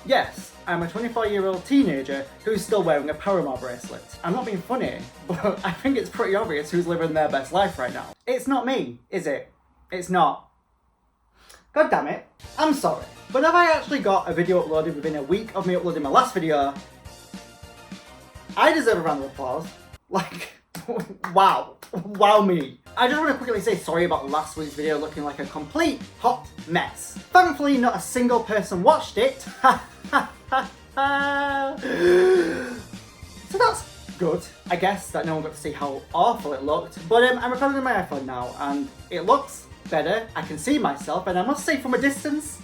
Yes, I'm a 24-year-old teenager who's still wearing a Paramore bracelet. I'm not being funny, but I think it's pretty obvious who's living their best life right now. It's not me, is it? It's not. God damn it. I'm sorry, but have I actually got a video uploaded within a week of me uploading my last video? I deserve a round of applause. Like, wow. Wow me. I just want to quickly say sorry about last week's video looking like a complete hot mess. Thankfully, not a single person watched it. So that's good, I guess, that no one got to see how awful it looked. But I'm recording on my iPhone now, and it looks better. I can see myself, and I must say from a distance,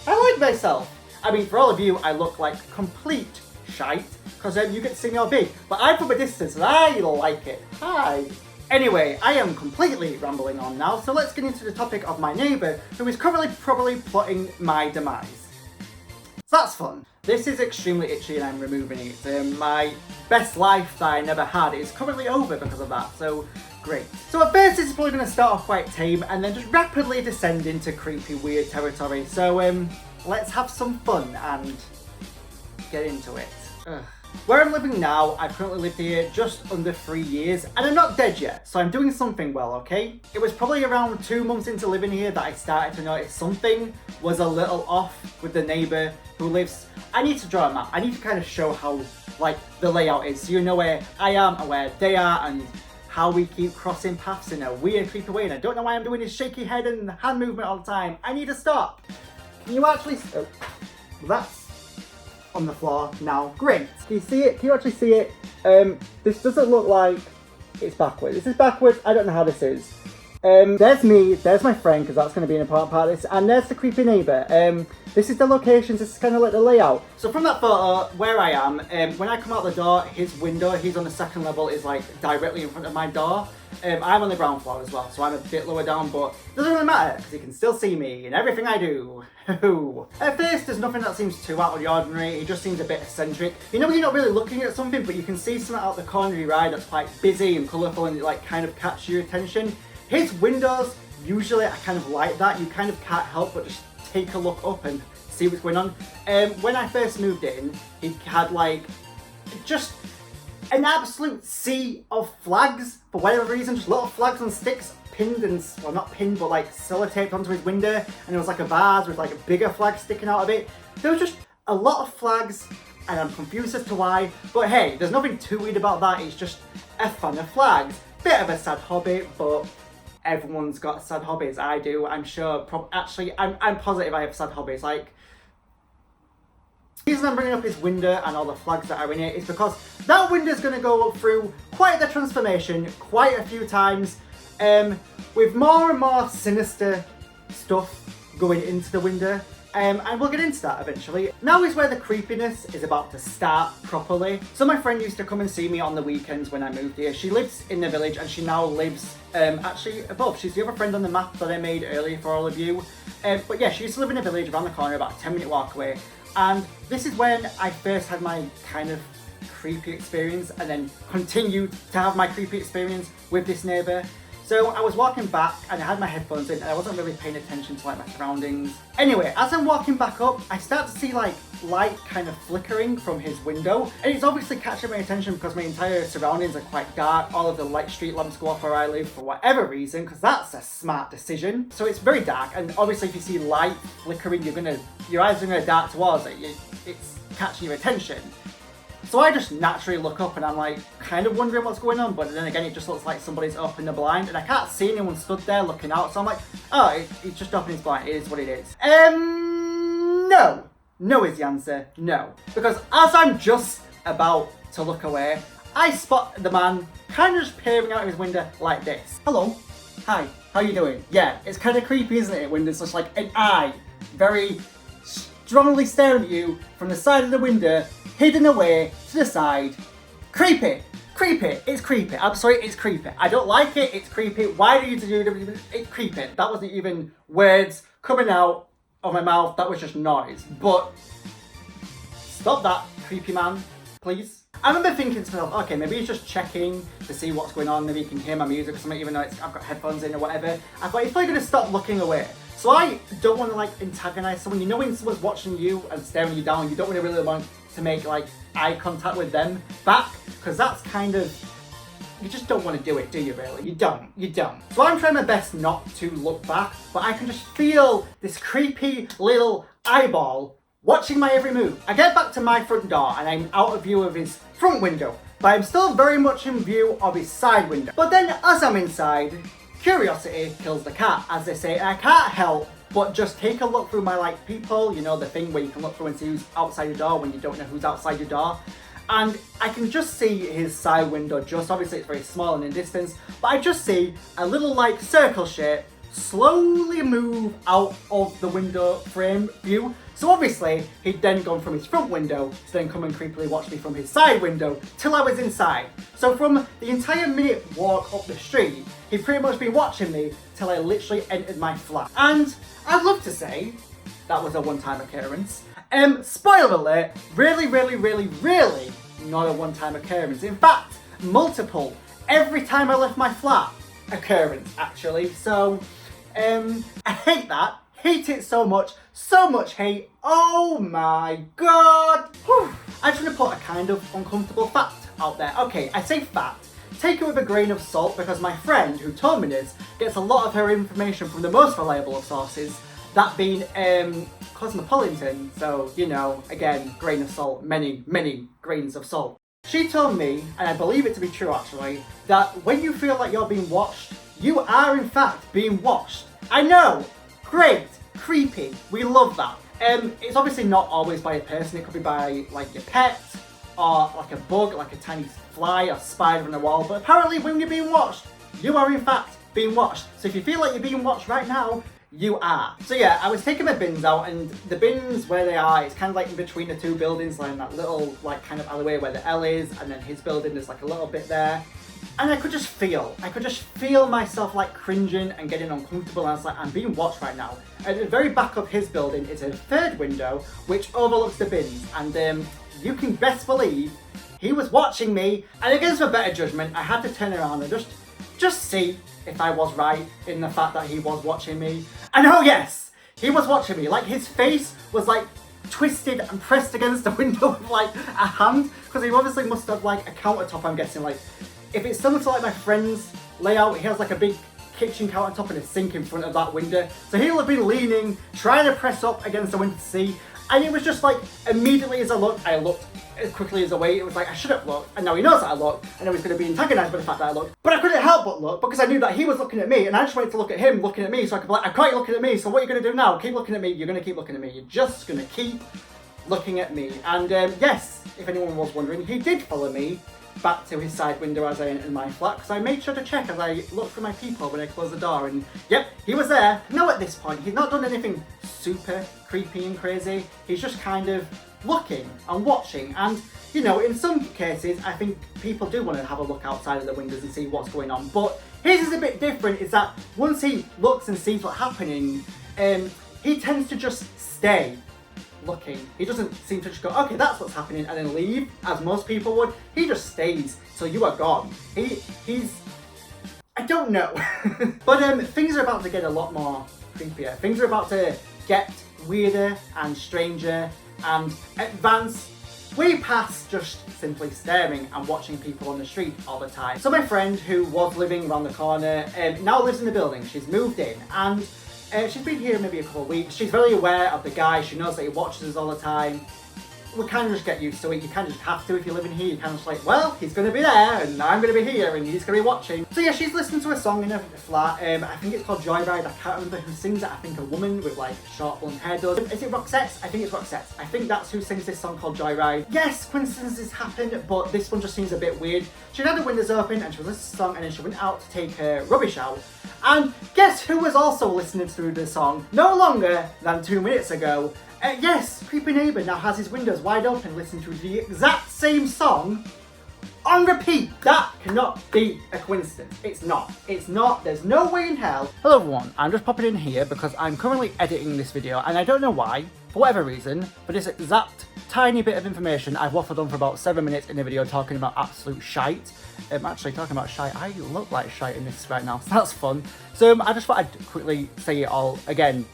I like myself. I mean, for all of you, I look like complete shite, because you get to see me all big. But I'm from a distance, and I like it. Hi. Anyway, I am completely rambling on now, so let's get into the topic of my neighbour, who is currently probably plotting my demise. So that's fun. This is extremely itchy and I'm removing it. My best life that I never had is currently over because of that, so great. So at first it's probably going to start off quite tame and then just rapidly descend into creepy, weird territory. So let's have some fun and get into it. Ugh. Where I'm living now, I've currently lived here just under 3 years, and I'm not dead yet, so I'm doing something well, okay? It was probably around 2 months into living here that I started to notice something was a little off with the neighbour who lives... I need to draw a map. I need to kind of show how, like, the layout is, so you know where I am and where they are, and how we keep crossing paths in a weird, creepy way, and I don't know why I'm doing this shaky head and hand movement all the time. I need to stop. Can you actually... Oh, that's... on the floor now. Great. Can you see it? Can you actually see it? This doesn't look like it's backwards. This is backwards. I don't know how this is. There's me. There's my friend, because that's going to be an important part of this. And there's the creepy neighbour. This is the locations. This is kind of like the layout. So from that photo, where I am, when I come out the door, his window, he's on the second level, is like directly in front of my door. I'm on the ground floor as well, so I'm a bit lower down, but it doesn't really matter, because he can still see me in everything I do. At first, there's nothing that seems too out of the ordinary. He just seems a bit eccentric. You know when you're not really looking at something, but you can see something out the corner of your eye that's quite busy and colourful and it like kind of catches your attention. His windows, usually I kind of like that. You kind of can't help but just take a look up and see what's going on. When I first moved in, he had like just an absolute sea of flags for whatever reason, just little flags on sticks pinned and, well, not pinned, but like sellotaped onto his window, and there was like a vase with like a bigger flag sticking out of it. There was just a lot of flags, and I'm confused as to why, but hey, there's nothing too weird about that. It's just a fan of flags. Bit of a sad hobby, but everyone's got sad hobbies. I do, I'm sure. Actually, I'm positive I have sad hobbies. Like, the reason I'm bringing up his window and all the flags that are in it is because that window is going to go through quite the transformation quite a few times, with more and more sinister stuff going into the window, and we'll get into that eventually. Now is where the creepiness is about to start properly. So my friend used to come and see me on the weekends when I moved here. She lives in the village and she now lives actually above. She's the other friend on the map that I made earlier for all of you. But yeah, she used to live in a village around the corner, about a 10-minute walk away. And this is when I first had my kind of creepy experience, and then continued to have my creepy experience with this neighbour. So I was walking back and I had my headphones in and I wasn't really paying attention to like my surroundings. Anyway, as I'm walking back up, I start to see like light kind of flickering from his window, and it's obviously catching my attention because my entire surroundings are quite dark. All of the light street lamps go off where I live for whatever reason, because that's a smart decision. So it's very dark, and obviously if you see light flickering, your eyes are gonna dart towards it. It's catching your attention. So I just naturally look up and I'm like kind of wondering what's going on, but then again it just looks like somebody's opened the blind and I can't see anyone stood there looking out, so I'm like, oh, he's just opened his blind, it is what it is. No. No is the answer, no. Because as I'm just about to look away, I spot the man kind of just peering out of his window like this. Hello, hi, how you doing? Yeah, it's kind of creepy, isn't it, when there's just like an eye very strongly staring at you from the side of the window, hidden away to the side. Creepy. Creepy. It's creepy. I'm sorry, it's creepy. I don't like it. It's creepy. Why do you do it? It's creepy. That wasn't even words coming out of my mouth. That was just noise. But stop that, creepy man, please. I remember thinking to myself, okay, maybe he's just checking to see what's going on. Maybe he can hear my music or something, even though I've got headphones in or whatever. I thought he's probably going to stop looking away. So I don't want to like antagonize someone. You know when someone's watching you and staring you down, you don't really want to make like eye contact with them back, because that's kind of, you just don't want to do it, do you really? You don't. So I'm trying my best not to look back, but I can just feel this creepy little eyeball watching my every move. I get back to my front door and I'm out of view of his front window, but I'm still very much in view of his side window. But then as I'm inside, curiosity kills the cat, as they say, and I can't help but just take a look through my like peephole, you know, the thing where you can look through and see who's outside your door when you don't know who's outside your door. And I can just see his side window, just obviously it's very small and in distance, but I just see a little like circle shape slowly move out of the window frame view. So obviously he'd then gone from his front window to then come and creepily watch me from his side window till I was inside. So from the entire minute walk up the street, he'd pretty much been watching me till I literally entered my flat. And I'd love to say that was a one-time occurrence. Spoiler alert, really not a one-time occurrence. In fact, multiple, every time I left my flat, occurrence actually. So, I hate that. Hate it so much hate. Oh my god. Whew. I just want to put a kind of uncomfortable fact out there. Okay, I say fact. Take it with a grain of salt, because my friend who told me this gets a lot of her information from the most reliable of sources, that being Cosmopolitan. So, you know, again, grain of salt, many grains of salt. She told me, and I believe it to be true actually, that when you feel like you're being watched, you are in fact being watched. I know, great, creepy, we love that. It's obviously not always by a person, it could be by like your pet, or like a bug, like a tiny fly or spider on the wall, but apparently when you're being watched, you are in fact being watched. So if you feel like you're being watched right now, you are. So yeah, I was taking my bins out, and the bins where they are, it's kind of like in between the two buildings, like in that little like kind of alleyway where the L is, and then his building, there's like a little bit there. And I could just feel myself like cringing and getting uncomfortable, and I was like, I'm being watched right now. At the very back of his building is a third window which overlooks the bins, and you can best believe he was watching me, and against my better judgment, I had to turn around and just see if I was right in the fact that he was watching me. And oh yes, he was watching me. Like his face was like twisted and pressed against the window with like a hand, because he obviously must have like a countertop, I'm guessing. Like if it's similar to like my friend's layout, he has like a big kitchen countertop and a sink in front of that window. So he'll have been leaning, trying to press up against the window to see. And it was just like, immediately as I looked as quickly as away. It was like, I should have looked, and now he knows that I looked, and now he's going to be antagonised by the fact that I looked. But I couldn't help but look, because I knew that he was looking at me, and I just wanted to look at him looking at me, so I could be like, I can't, you're looking at me, so what are you going to do now? Keep looking at me, you're going to keep looking at me, you're just going to keep looking at me. And yes, if anyone was wondering, he did follow me back to his side window as I entered my flat, because I made sure to check as I looked through my peephole when I closed the door, and yep, he was there. Now at this point, he's not done anything super creepy and crazy, he's just kind of looking and watching. And you know, in some cases I think people do want to have a look outside of the windows and see what's going on, but his is a bit different. Is that once he looks and sees what's happening, he tends to just stay looking. He doesn't seem to just go, okay, that's what's happening, and then leave, as most people would. He just stays till you are gone. He's I don't know. But things are about to get a lot more creepier. Things are about to get weirder and stranger and advance way past just simply staring and watching people on the street all the time. So my friend, who was living around the corner, now lives in the building. She's moved in, and she's been here maybe a couple of weeks. She's very aware of the guy. She knows that he watches us all the time. We kind of just get used to it. You kind of just have to if you live in here. You kind of just like, well, he's going to be there, and I'm going to be here, and he's going to be watching. So yeah, she's listening to a song in her flat. I think it's called Joyride. I can't remember who sings it. I think a woman with like short blonde hair does. Is it Roxette? I think it's Roxette. I think that's who sings this song called Joyride. Yes, coincidences happen, but this one just seems a bit weird. She had the windows open and she was listening to the song, and then she went out to take her rubbish out. And guess who was also listening through the song no longer than 2 minutes ago? Yes, Creepy Neighbour now has his windows wide open, listening to the exact same song on repeat. That cannot be a coincidence. It's not. It's not. There's no way in hell. Hello everyone, I'm just popping in here because I'm currently editing this video, and I don't know why. For whatever reason, for this exact tiny bit of information, I've waffled on for about 7 minutes in the video talking about absolute shite. Actually, talking about shite, I look like shite in this right now, so that's fun. So I just thought I'd quickly say it all again,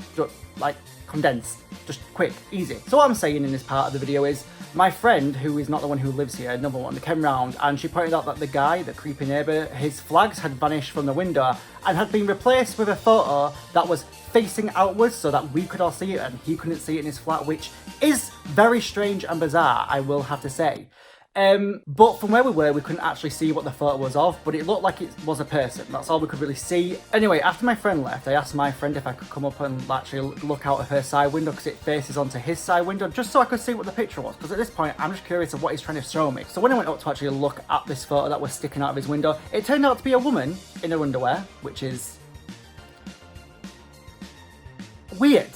like condensed, just quick, easy. So what I'm saying in this part of the video is, my friend, who is not the one who lives here, another one, came round and she pointed out that the guy, the creepy neighbour, his flags had vanished from the window and had been replaced with a photo that was facing outwards so that we could all see it and he couldn't see it in his flat, which is very strange and bizarre, I will have to say. But from where we were, we couldn't actually see what the photo was of, but it looked like it was a person. That's all we could really see. Anyway, after my friend left, I asked my friend if I could come up and actually look out of her side window because it faces onto his side window, just so I could see what the picture was. Because at this point, I'm just curious of what he's trying to show me. So when I went up to actually look at this photo that was sticking out of his window, it turned out to be a woman in her underwear, which is weird.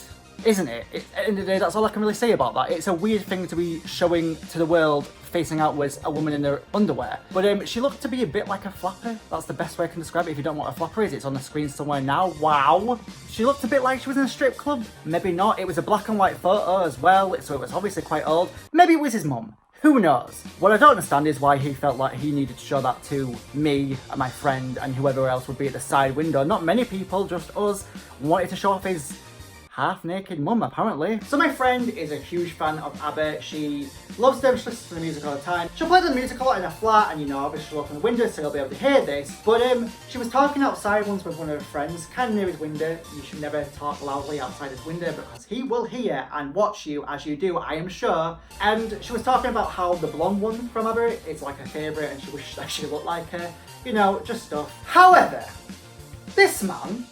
Isn't it? At the end of the day, that's all I can really say about that. It's a weird thing to be showing to the world, facing outwards, a woman in her underwear. But she looked to be a bit like a flapper. That's the best way I can describe it. If you don't know what a flapper is, it's on the screen somewhere now. Wow. She looked a bit like she was in a strip club. Maybe not. It was a black and white photo as well, so it was obviously quite old. Maybe it was his mum. Who knows? What I don't understand is why he felt like he needed to show that to me and my friend and whoever else would be at the side window. Not many people, just us, wanted to show off his half-naked mum, apparently. So my friend is a huge fan of ABBA. She loves them, she listens to the music all the time. She'll play the music a lot in her flat, and you know, obviously she'll open the window so you'll be able to hear this. But she was talking outside once with one of her friends, kind of near his window. You should never talk loudly outside his window because he will hear and watch you as you do, I am sure. And she was talking about how the blonde one from ABBA is like her favourite and she wished that she looked like her. You know, just stuff. However, this man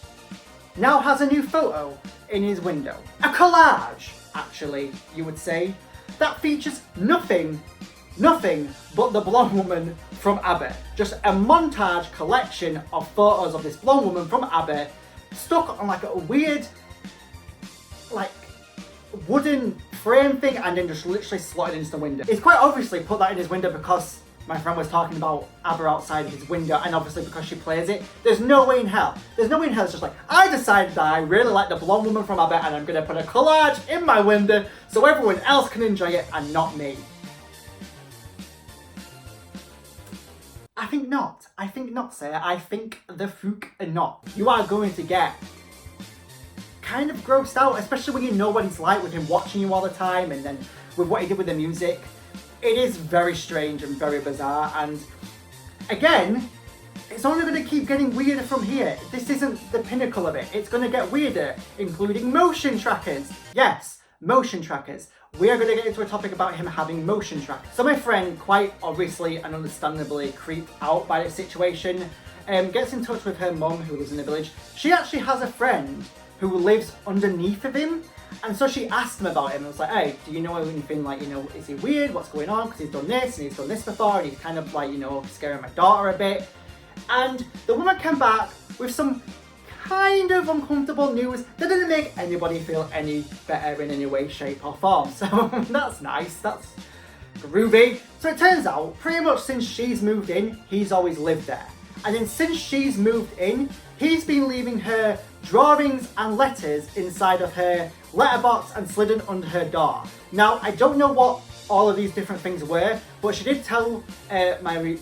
now has a new photo in his window. A collage, actually, you would say, that features nothing but the blonde woman from ABBA. Just a montage collection of photos of this blonde woman from ABBA stuck on like a weird, like, wooden frame thing and then just literally slotted into the window. He's quite obviously put that in his window because my friend was talking about ABBA outside his window, and obviously because she plays it, there's no way in hell. There's no way in hell it's just like, I decided that I really like the blonde woman from ABBA and I'm going to put a collage in my window so everyone else can enjoy it and not me. I think not. I think not, sir. I think the fuck not. You are going to get kind of grossed out, especially when you know what he's like with him watching you all the time and then with what he did with the music. It is very strange and very bizarre, and again, it's only going to keep getting weirder from here. This isn't the pinnacle of it. It's going to get weirder, including motion trackers. Yes, motion trackers. We are going to get into a topic about him having motion trackers. So my friend, quite obviously and understandably creeped out by this situation, gets in touch with her mum who lives in the village. She actually has a friend who lives underneath of him. And so she asked him about him and was like, hey, do you know anything, like, you know, is he weird? What's going on? Because he's done this and he's done this before and he's kind of like, you know, scaring my daughter a bit. And the woman came back with some kind of uncomfortable news that didn't make anybody feel any better in any way, shape or form. So that's nice, that's groovy. So it turns out, pretty much since she's moved in, he's always lived there. And then since she's moved in, he's been leaving her drawings and letters inside of her letterbox and slidden under her door. Now, I don't know what all of these different things were, but she did tell my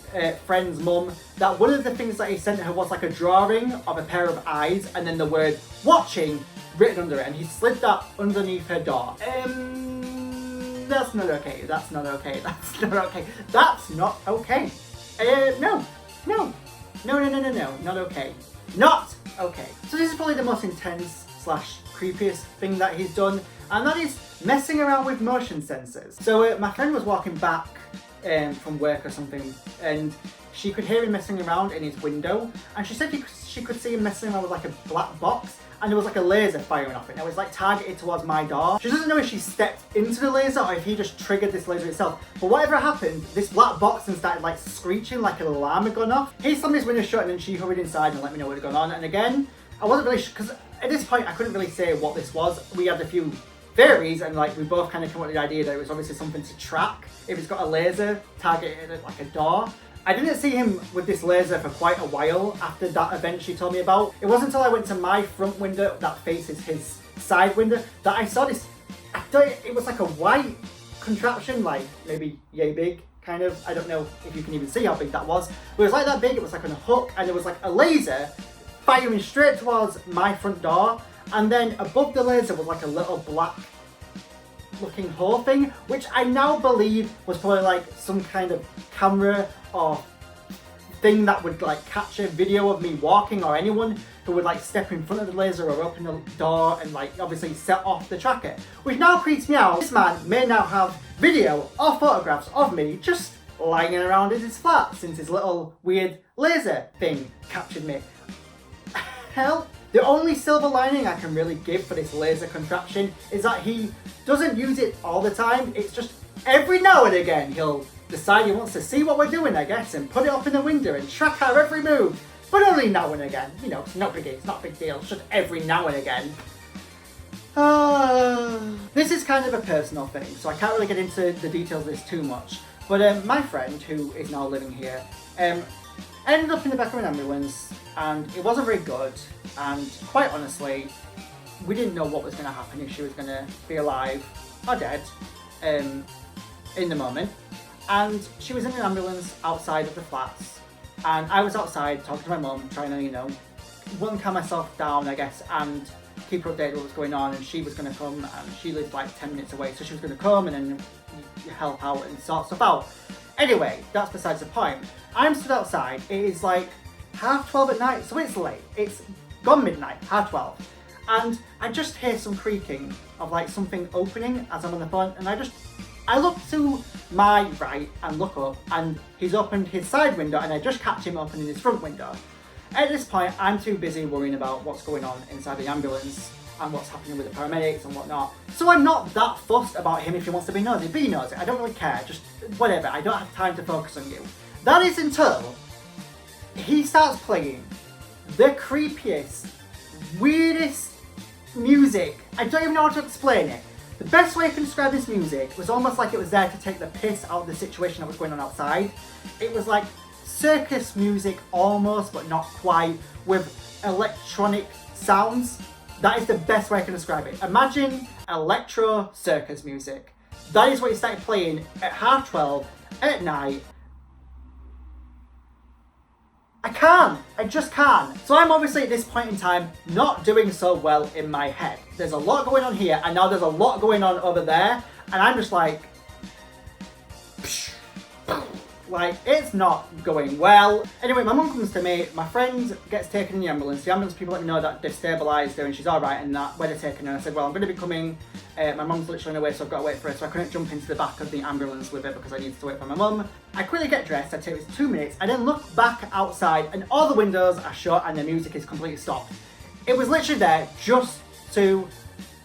friend's mum that one of the things that he sent her was like a drawing of a pair of eyes and then the word watching written under it, and he slid that underneath her door. That's not okay, that's not okay, that's not okay, that's not okay. No, not okay. Not okay. So this is probably the most intense / creepiest thing that he's done, and that is messing around with motion sensors. So my friend was walking back from work or something, and she could hear him messing around in his window, and she said she could see him messing around with like a black box, and there was like a laser firing off it. Now it was like targeted towards my door. She doesn't know if she stepped into the laser or if he just triggered this laser itself. But whatever happened, this black box then started like screeching like an alarm had gone off. He slammed his window shut and then she hurried inside and let me know what had gone on. And again, I wasn't really sure, because at this point I couldn't really say what this was. We had a few theories and like we both kind of came up with the idea that it was obviously something to track if it's got a laser targeted at like a door. I didn't see him with this laser for quite a while after that event she told me about. It wasn't until I went to my front window that faces his side window that I saw this it was like a white contraption, like maybe yay big, kind of. I don't know if you can even see how big that was, but it was like that big. It was like on a hook, and there was like a laser firing straight towards my front door, and then above the laser was like a little black looking hole thing, which I now believe was probably like some kind of camera or thing that would like capture video of me walking, or anyone who would like step in front of the laser or open the door and like obviously set off the tracker, which now creeps me out. This man may now have video or photographs of me just lying around in his flat since his little weird laser thing captured me. Hell, the only silver lining I can really give for this laser contraption is that he doesn't use it all the time. It's just every now and again he'll decide he wants to see what we're doing, I guess, and put it up in the window and track our every move. But only now and again. You know, it's not a big deal. It's just every now and again. This is kind of a personal thing, so I can't really get into the details of this too much. But my friend, who is now living here, ended up in the back of an ambulance, and it wasn't very good. And quite honestly, we didn't know what was going to happen, if she was going to be alive or dead in the moment. And she was in an ambulance outside of the flats, and I was outside talking to my mum, trying to, you know, calm myself down, I guess, and keep her updated with what was going on. And she was going to come, and she lived like 10 minutes away, so she was going to come and then help out and sort stuff out. Anyway, that's besides the point. I'm stood outside. It is like 12:30 at night, so it's late. It's gone midnight, 12:30. And I just hear some creaking of like something opening as I'm on the phone, and I look to my right and look up, and he's opened his side window, and I just catch him opening his front window. At this point, I'm too busy worrying about what's going on inside the ambulance and what's happening with the paramedics and whatnot. So I'm not that fussed about him. If he wants to be nosy, be nosy. I don't really care, just whatever. I don't have time to focus on you. That is until he starts playing the creepiest, weirdest music. I don't even know how to explain it. The best way I can describe this music was almost like it was there to take the piss out of the situation that was going on outside. It was like circus music almost, but not quite, with electronic sounds. That is the best way I can describe it. Imagine electro circus music. That is what he started playing at 12:30 at night. I just can't. So I'm obviously at this point in time not doing so well in my head. There's a lot going on here, and now there's a lot going on over there, and I'm just like it's not going well. Anyway, my mum comes to me, my friend gets taken in the ambulance people let me know that they've stabilised her and she's alright, and that where they're taking her. I said, well, I'm going to be coming, my mum's literally away, so I've got to wait for her, so I couldn't jump into the back of the ambulance with her because I needed to wait for my mum. I quickly get dressed, I take this 2 minutes, I then look back outside and all the windows are shut and the music is completely stopped. It was literally there just to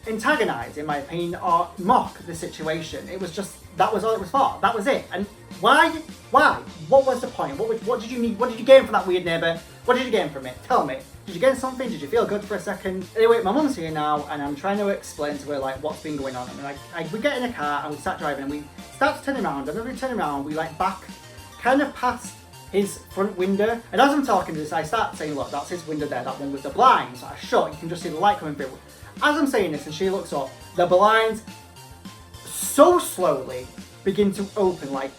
antagonise, in my opinion, or mock the situation. It was just, that was all it was for. That was it. And why? What was the point? What did you need? What did you gain from that weird neighbour? What did you gain from it? Tell me. Did you gain something? Did you feel good for a second? Anyway, my mum's here now, and I'm trying to explain to her like what's been going on. And we get in a car and we start driving, and we start to turn around. And as we turn around, we like back, kind of past his front window. And as I'm talking to this, I start saying, look, that's his window there, that one with the blinds that are shut. You can just see the light coming through. As I'm saying this, and she looks up, the blinds so slowly begin to open. Like,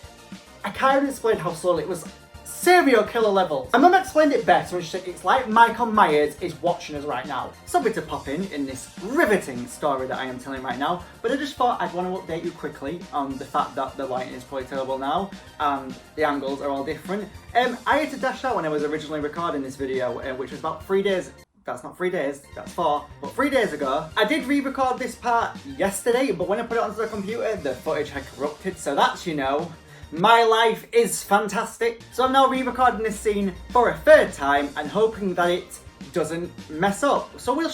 I can't even explain how slowly. It was serial killer level. My mum explained it best when she said it's like Michael Myers is watching us right now. Something to pop in this riveting story that I am telling right now, but I just thought I'd want to update you quickly on the fact that the lighting is probably terrible now and the angles are all different. I had to dash out when I was originally recording this video, which was about 3 days. That's not 3 days, that's 4. But 3 days ago, I did re-record this part yesterday, but when I put it onto the computer, the footage had corrupted, so that's, you know, my life is fantastic. So I'm now re-recording this scene for a third time and hoping that it doesn't mess up. So we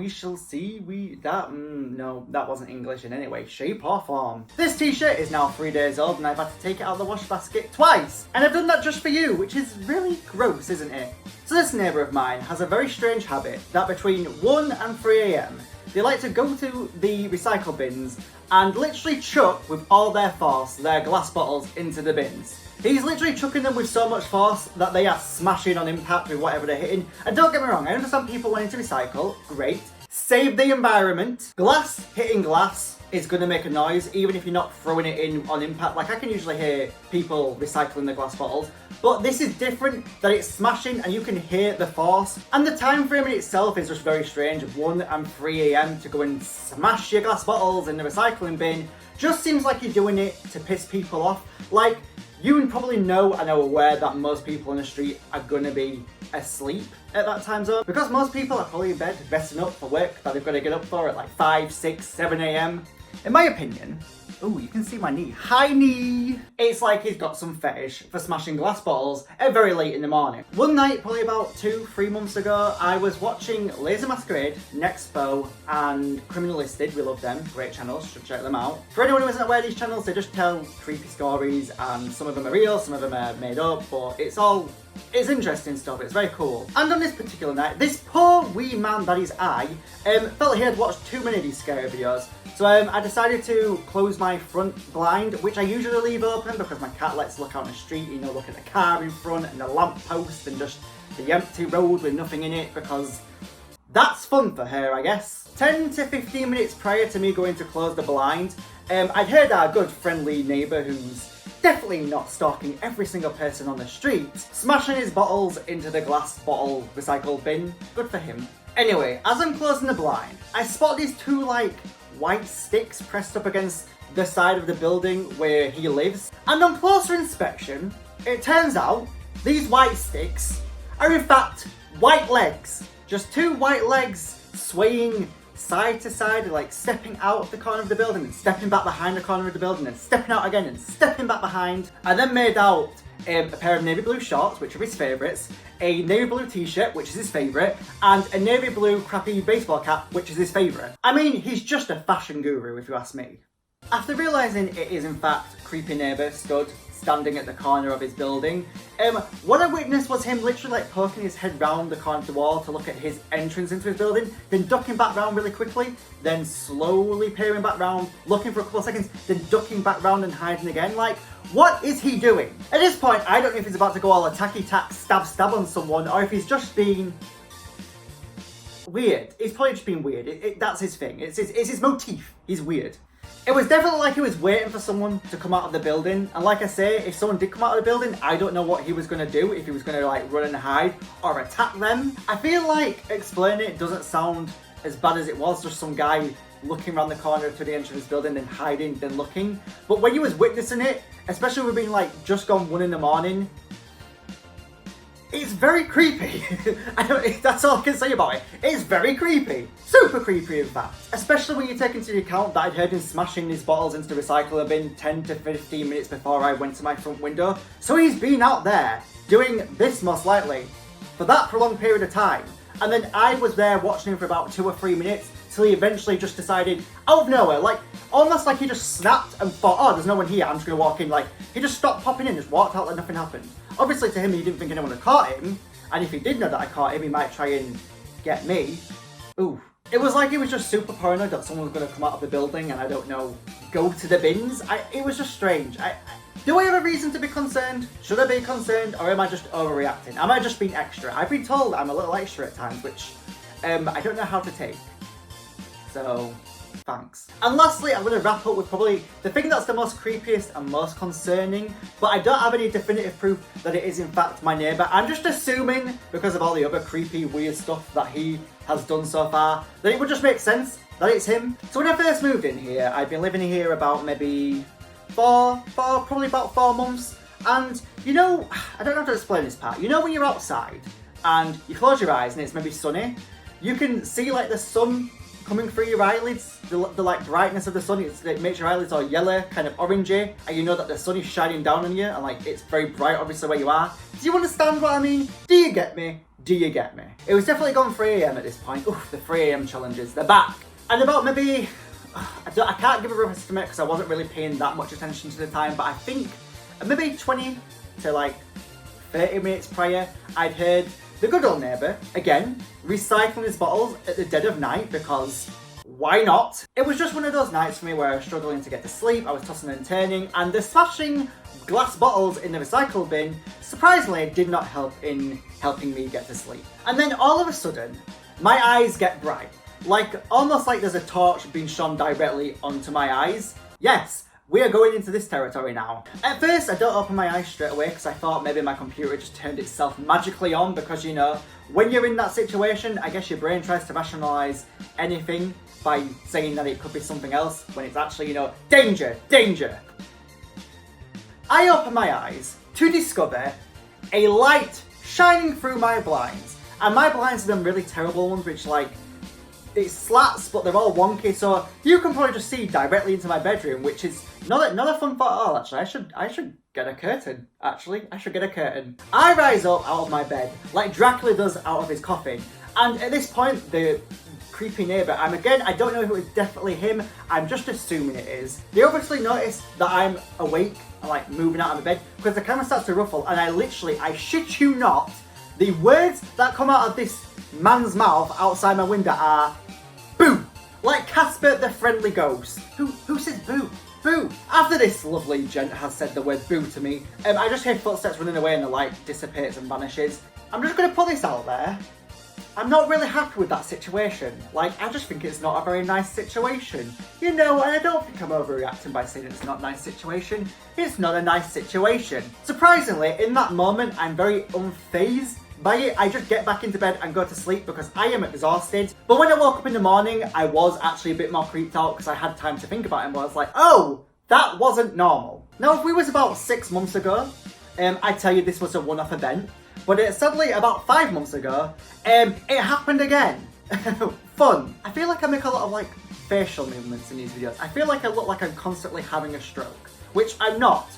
shall see. No, that wasn't English in any way, shape or form. This t-shirt is now 3 days old and I've had to take it out of the wash basket twice. And I've done that just for you, which is really gross, isn't it? So this neighbour of mine has a very strange habit that between 1 and 3 AM, they like to go to the recycle bins and literally chuck with all their force their glass bottles into the bins. He's literally chucking them with so much force that they are smashing on impact with whatever they're hitting. And don't get me wrong, I understand people wanting to recycle, great. save the environment. Glass hitting glass is going to make a noise, even if you're not throwing it in on impact. Like, I can usually hear people recycling the glass bottles, but this is different, that it's smashing and you can hear the force. And the time frame in itself is just very strange. 1 and 3 a.m. to go and smash your glass bottles in the recycling bin just seems like you're doing it to piss people off. Like, you probably know and are aware that most people on the street are going to be asleep at that time zone, because most people are probably in bed resting up for work that they've got to get up for at like 5, 6, 7 a.m. In my opinion, oh, you can see my knee. Hi, knee! It's like he's got some fetish for smashing glass bottles at very late in the morning. One night, probably about 2-3 months ago, I was watching Laser Masquerade, Nexpo, and Criminal Listed. We love them. Great channels. Should check them out. For anyone who isn't aware of these channels, they just tell creepy stories, and some of them are real, some of them are made up, but it's interesting stuff, it's very cool. And on this particular night, this poor wee man that is I, felt he had watched too many of these scary videos. So I decided to close my front blind, which I usually leave open because my cat likes to look out on the street, you know, look at the car in front and the lamppost and just the empty road with nothing in it, because that's fun for her, I guess. 10 to 15 minutes prior to me going to close the blind, I'd heard our good friendly neighbour, who's definitely not stalking every single person on the street, smashing his bottles into the glass bottle recycle bin. Good for him. Anyway, as I'm closing the blind, I spot these two like white sticks pressed up against the side of the building where he lives. And on closer inspection, it turns out these white sticks are in fact white legs. Just two white legs swaying side to side, like stepping out of the corner of the building and stepping back behind the corner of the building and stepping out again and stepping back behind. I then made out a pair of navy blue shorts, which are his favourites, a navy blue t-shirt, which is his favourite, and a navy blue crappy baseball cap, which is his favourite. I mean, he's just a fashion guru, if you ask me. After realising it is in fact Creepy Neighbour standing at the corner of his building, what I witnessed was him literally like poking his head round the corner of the wall to look at his entrance into his building, then ducking back round really quickly, then slowly peering back round, looking for a couple of seconds, then ducking back round and hiding again. Like, what is he doing? At this point, I don't know if he's about to go all attacky-tack, stab on someone, or if he's just being weird. He's probably just being weird. That's his thing. It's his motif. He's weird. It was definitely like he was waiting for someone to come out of the building, and like I say, if someone did come out of the building, I don't know what he was going to do, if he was going to like run and hide or attack them. I feel like explaining it doesn't sound as bad as it was, just some guy looking around the corner to the entrance of his building, then hiding, then looking. But when you was witnessing it, especially with being like just gone 1 in the morning, it's very creepy. That's all I can say about it. It's very creepy. Super creepy, in fact. Especially when you take into account that I'd heard him smashing his bottles into the recycler bin 10 to 15 minutes before I went to my front window. So he's been out there doing this most likely for that prolonged period of time. And then I was there watching him for about 2 or 3 minutes till he eventually just decided, out of nowhere, like almost like he just snapped and thought, oh, there's no one here, I'm just going to walk in. Like, he just stopped popping in, just walked out like nothing happened. Obviously to him, he didn't think anyone had caught him, and if he did know that I caught him, he might try and get me. Ooh. It was like he was just super paranoid that someone was going to come out of the building and, I don't know, go to the bins. It was just strange. Do I have a reason to be concerned? Should I be concerned, or am I just overreacting? Am I just being extra? I've been told I'm a little extra at times, which I don't know how to take. So, thanks. And lastly, I'm going to wrap up with probably the thing that's the most creepiest and most concerning, but I don't have any definitive proof that it is in fact my neighbour. I'm just assuming, because of all the other creepy, weird stuff that he has done so far, that it would just make sense that it's him. So when I first moved in here, I'd been living here about maybe probably about 4 months. And you know, I don't know how to explain this part. You know when you're outside and you close your eyes and it's maybe sunny, you can see like the sun coming through your eyelids, the like brightness of the sun, it makes your eyelids all yellow, kind of orangey, and you know that the sun is shining down on you, and like it's very bright obviously where you are. Do you understand what I mean? Do you get me? Do you get me? It was definitely gone 3 AM at this point. Oof, the 3 AM challenges, they're back. And about maybe, I can't give a rough estimate because I wasn't really paying that much attention to the time, but I think maybe 20 to like 30 minutes prior, I'd heard the good old neighbour, again, recycling his bottles at the dead of night, because why not? It was just one of those nights for me where I was struggling to get to sleep, I was tossing and turning, and the smashing glass bottles in the recycle bin surprisingly did not help in helping me get to sleep. And then all of a sudden, my eyes get bright. Like, almost like there's a torch being shone directly onto my eyes. Yes, we are going into this territory now. At first, I don't open my eyes straight away because I thought maybe my computer just turned itself magically on because, you know, when you're in that situation, I guess your brain tries to rationalise anything by saying that it could be something else when it's actually, you know, danger, danger. I open my eyes to discover a light shining through my blinds. And my blinds are them really terrible ones which, like, it's slats, but they're all wonky, so you can probably just see directly into my bedroom, which is not a fun thought at all, actually. I should get a curtain, actually. I should get a curtain. I rise up out of my bed, like Dracula does out of his coffin, and at this point, the creepy neighbour, I don't know if it was definitely him, I'm just assuming it is. They obviously notice that I'm awake, and like moving out of the bed, because the camera starts to ruffle, and I shit you not, the words that come out of this man's mouth outside my window are boo! Like Casper the Friendly Ghost. Who says boo? Boo! After this lovely gent has said the word boo to me, I just hear footsteps running away and the light dissipates and vanishes. I'm just going to put this out there. I'm not really happy with that situation. Like, I just think it's not a very nice situation. You know, and I don't think I'm overreacting by saying it's not a nice situation. It's not a nice situation. Surprisingly, in that moment, I'm very unfazed by it. I just get back into bed and go to sleep because I am exhausted. But when I woke up in the morning, I was actually a bit more creeped out because I had time to think about it and I was like, oh, that wasn't normal. Now, if we was about 6 months ago, I'd tell you this was a one-off event. But sadly, about 5 months ago, it happened again. Fun. I feel like I make a lot of like facial movements in these videos. I feel like I look like I'm constantly having a stroke, which I'm not.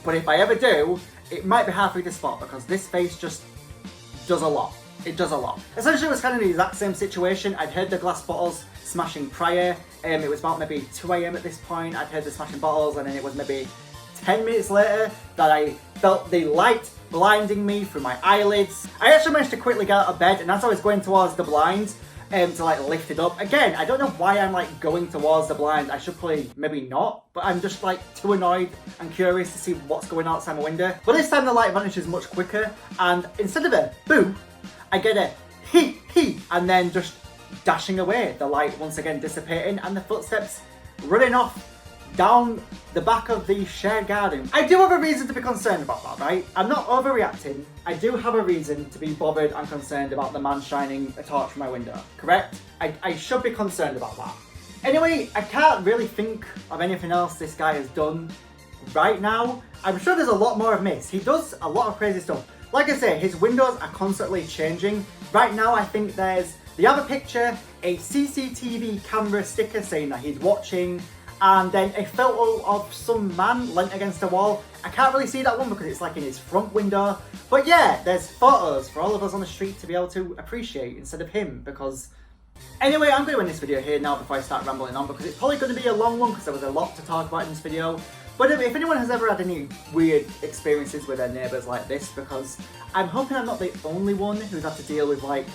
But if I ever do, it might be hard for you to spot because this face just does a lot. It does a lot. Essentially, it was kind of the exact same situation. I'd heard the glass bottles smashing prior. It was about maybe 2 AM at this point. I'd heard the smashing bottles, and then it was maybe 10 minutes later that I felt the light blinding me through my eyelids. I actually managed to quickly get out of bed, and as I was going towards the blinds, to like lift it up. Again, I don't know why I'm like going towards the blinds. I should probably maybe not, but I'm just like too annoyed and curious to see what's going on outside my window. But this time the light vanishes much quicker, and instead of a boo, I get a he, and then just dashing away. The light once again dissipating, and the footsteps running off down the back of the shared garden. I do have a reason to be concerned about that, right? I'm not overreacting. I do have a reason to be bothered and concerned about the man shining a torch from my window, correct? I should be concerned about that. Anyway, I can't really think of anything else this guy has done right now. I'm sure there's a lot more of miss. He does a lot of crazy stuff. Like I say, his windows are constantly changing. Right now, I think there's the other picture, a CCTV camera sticker saying that he's watching, and then a photo of some man leant against a wall. I can't really see that one because it's like in his front window. But yeah, there's photos for all of us on the street to be able to appreciate instead of him because... Anyway, I'm going to end this video here now before I start rambling on because it's probably going to be a long one because there was a lot to talk about in this video. But if anyone has ever had any weird experiences with their neighbours like this, because I'm hoping I'm not the only one who's had to deal with like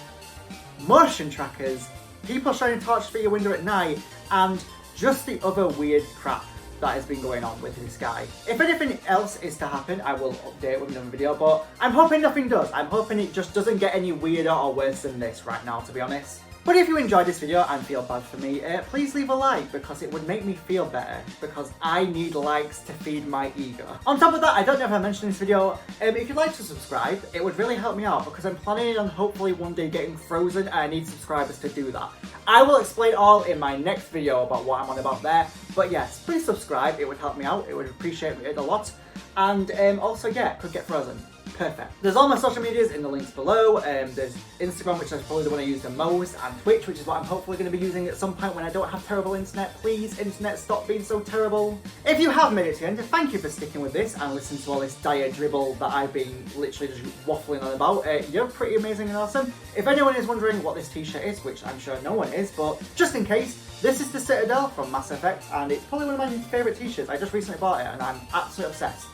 motion trackers, people shining torches through your window at night, and just the other weird crap that has been going on with this guy. If anything else is to happen, I will update with another video, but I'm hoping nothing does. I'm hoping it just doesn't get any weirder or worse than this right now, to be honest. But if you enjoyed this video and feel bad for me, please leave a like because it would make me feel better because I need likes to feed my ego. On top of that, I don't know if I mentioned in this video, if you'd like to subscribe, it would really help me out because I'm planning on hopefully one day getting frozen and I need subscribers to do that. I will explain all in my next video about what I'm on about there, but yes, please subscribe, it would help me out, it would appreciate it a lot, and also yeah, could get frozen. Perfect. There's all my social medias in the links below. There's Instagram, which is probably the one I use the most, and Twitch, which is what I'm hopefully going to be using at some point when I don't have terrible internet. Please, internet, stop being so terrible. If you have made it to the end, thank you for sticking with this and listening to all this dire dribble that I've been literally just waffling on about. You're pretty amazing and awesome. If anyone is wondering what this t-shirt is, which I'm sure no one is, but just in case, this is the Citadel from Mass Effect, and it's probably one of my favourite t-shirts. I just recently bought it, and I'm absolutely obsessed.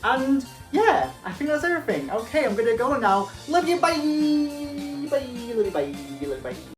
And yeah, I think that's everything. Okay, I'm gonna go now. Love you, bye! Bye, love you, bye, love you, bye.